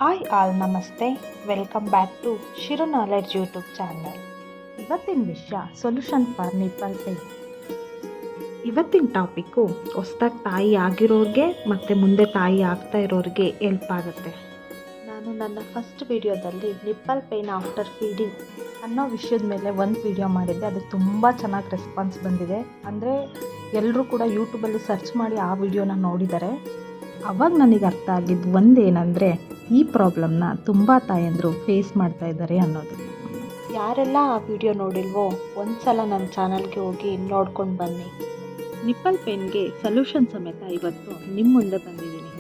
Hi all ನಮಸ್ತೆ, welcome back to Shiru knowledge YouTube channel. ಇವತ್ತಿನ ವಿಷಯ ಸೊಲ್ಯೂಷನ್ ಫಾರ್ ನಿಪ್ಪಲ್ ಪೇನ್. ಇವತ್ತಿನ ಟಾಪಿಕ್ಕು ಹೊಸ್ದಾಗಿ ತಾಯಿ ಆಗಿರೋರಿಗೆ ಮತ್ತು ಮುಂದೆ ತಾಯಿ ಆಗ್ತಾ ಇರೋರಿಗೆ ಹೆಲ್ಪ್ ಆಗುತ್ತೆ. ನಾನು ನನ್ನ ಫಸ್ಟ್ ವಿಡಿಯೋದಲ್ಲಿ ನಿಪ್ಪಲ್ ಪೇನ್ ಆಫ್ಟರ್ ಫೀಡಿಂಗ್ ಅನ್ನೋ ವಿಷಯದ ಮೇಲೆ ಒಂದು ವಿಡಿಯೋ ಮಾಡಿದ್ದೆ. ಅದು ತುಂಬ ಚೆನ್ನಾಗಿ ರೆಸ್ಪಾನ್ಸ್ ಬಂದಿದೆ. ಅಂದರೆ ಎಲ್ಲರೂ ಕೂಡ ಯೂಟ್ಯೂಬಲ್ಲಿ ಸರ್ಚ್ ಮಾಡಿ ಆ ವಿಡಿಯೋನ ನೋಡಿದ್ದಾರೆ. ಅವಾಗ ನನಗೆ ಅರ್ಥ ಆಗಿದ್ದು ಒಂದೇನೆಂದರೆ, ಈ ಪ್ರಾಬ್ಲಮ್ನ ತುಂಬ ತಾಯಂದರು ಫೇಸ್ ಮಾಡ್ತಾ ಇದ್ದಾರೆ ಅನ್ನೋದು. ಯಾರೆಲ್ಲ ಆ ವಿಡಿಯೋ ನೋಡಿಲ್ವೋ ಒಂದು ಸಲ ನನ್ನ ಚಾನಲ್ಗೆ ಹೋಗಿ ನೋಡ್ಕೊಂಡು ಬನ್ನಿ. ನಿಪ್ಪಲ್ ಪೇನ್ಗೆ ಸೊಲ್ಯೂಷನ್ ಸಮೇತ ಇವತ್ತು ನಿಮ್ಮ ಮುಂದೆ ಬಂದಿದ್ದೀನಿ.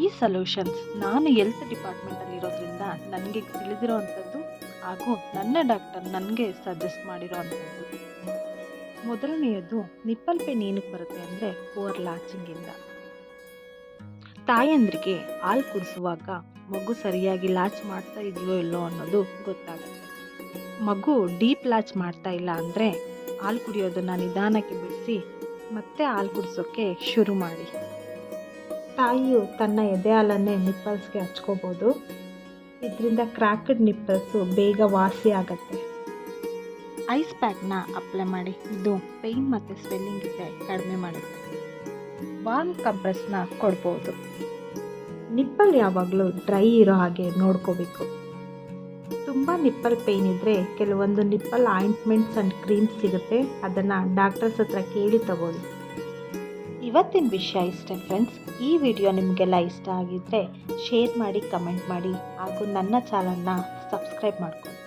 ಈ ಸೊಲ್ಯೂಷನ್ಸ್ ನಾನು ಹೆಲ್ತ್ ಡಿಪಾರ್ಟ್ಮೆಂಟಲ್ಲಿರೋದ್ರಿಂದ ನನಗೆ ತಿಳಿದಿರೋ ಅಂಥದ್ದು ಹಾಗೂ ನನ್ನ ಡಾಕ್ಟರ್ ನನಗೆ ಸಜೆಸ್ಟ್ ಮಾಡಿರೋ ಅಂಥದ್ದು. ಮೊದಲನೆಯದು, ನಿಪ್ಪಲ್ ಪೇನ್ ಏನಕ್ಕೆ ಬರುತ್ತೆ ಅಂದರೆ ಪುವರ್ ಲಾಚಿಂಗಿಂದ. ತಾಯಂದ್ರಿಗೆ ಹಾಲು ಕುಡಿಸುವಾಗ ಮಗು ಸರಿಯಾಗಿ ಲಾಚ್ ಮಾಡ್ತಾ ಇದೆಯೋ ಇಲ್ಲೋ ಅನ್ನೋದು ಗೊತ್ತಾಗುತ್ತೆ. ಮಗು ಡೀಪ್ ಲಾಚ್ ಮಾಡ್ತಾ ಇಲ್ಲ ಅಂದರೆ ಹಾಲು ಕುಡಿಯೋದನ್ನು ನಿಧಾನಕ್ಕೆ ಬಿಡಿಸಿ ಮತ್ತೆ ಹಾಲು ಕುಡಿಸೋಕ್ಕೆ ಶುರು ಮಾಡಿ. ತಾಯಿಯು ತನ್ನ ಎದೆ ಹಾಲನ್ನೇ ನಿಪ್ಪಲ್ಸ್ಗೆ ಹಚ್ಕೋಬೋದು. ಇದರಿಂದ ಕ್ರ್ಯಾಕ್ಡ್ ನಿಪ್ಪಲ್ಸು ಬೇಗ ವಾಸಿ ಆಗುತ್ತೆ. ಐಸ್ ಪ್ಯಾಕ್ನ ಅಪ್ಲೈ ಮಾಡಿ. ಇದು ಪೇಯ್ನ್ ಮತ್ತು ಸ್ವೆಲ್ಲಿಂಗ್ ಇದ್ದರೆ ಕಡಿಮೆ ಮಾಡುತ್ತೆ. ವಾರ್ಮ್ ಕಂಪ್ರೆಸ್ನ ಕೊಡ್ಬೋದು. ನಿಪ್ಪಲ್ ಯಾವಾಗಲೂ ಡ್ರೈ ಇರೋ ಹಾಗೆ ನೋಡ್ಕೋಬೇಕು. ತುಂಬ ನಿಪ್ಪಲ್ ಪೇಯ್ನ್ ಇದ್ದರೆ ಕೆಲವೊಂದು ನಿಪ್ಪಲ್ ಆಯಿಂಟ್ಮೆಂಟ್ಸ್ ಆ್ಯಂಡ್ ಕ್ರೀಮ್ಸ್ ಸಿಗುತ್ತೆ. ಅದನ್ನು ಡಾಕ್ಟರ್ಸ್ ಹತ್ರ ಕೇಳಿ ತಗೊಳ್ಳಿ. ಇವತ್ತಿನ ವಿಷಯ ಇಷ್ಟೇ ಫ್ರೆಂಡ್ಸ್. ಈ ವಿಡಿಯೋ ನಿಮಗೆಲ್ಲ ಇಷ್ಟ ಆಗಿದ್ದರೆ ಶೇರ್ ಮಾಡಿ, ಕಮೆಂಟ್ ಮಾಡಿ ಹಾಗೂ ನನ್ನ ಚಾನಲ್ನ ಸಬ್ಸ್ಕ್ರೈಬ್ ಮಾಡ್ಕೊಳ್ಳಿ.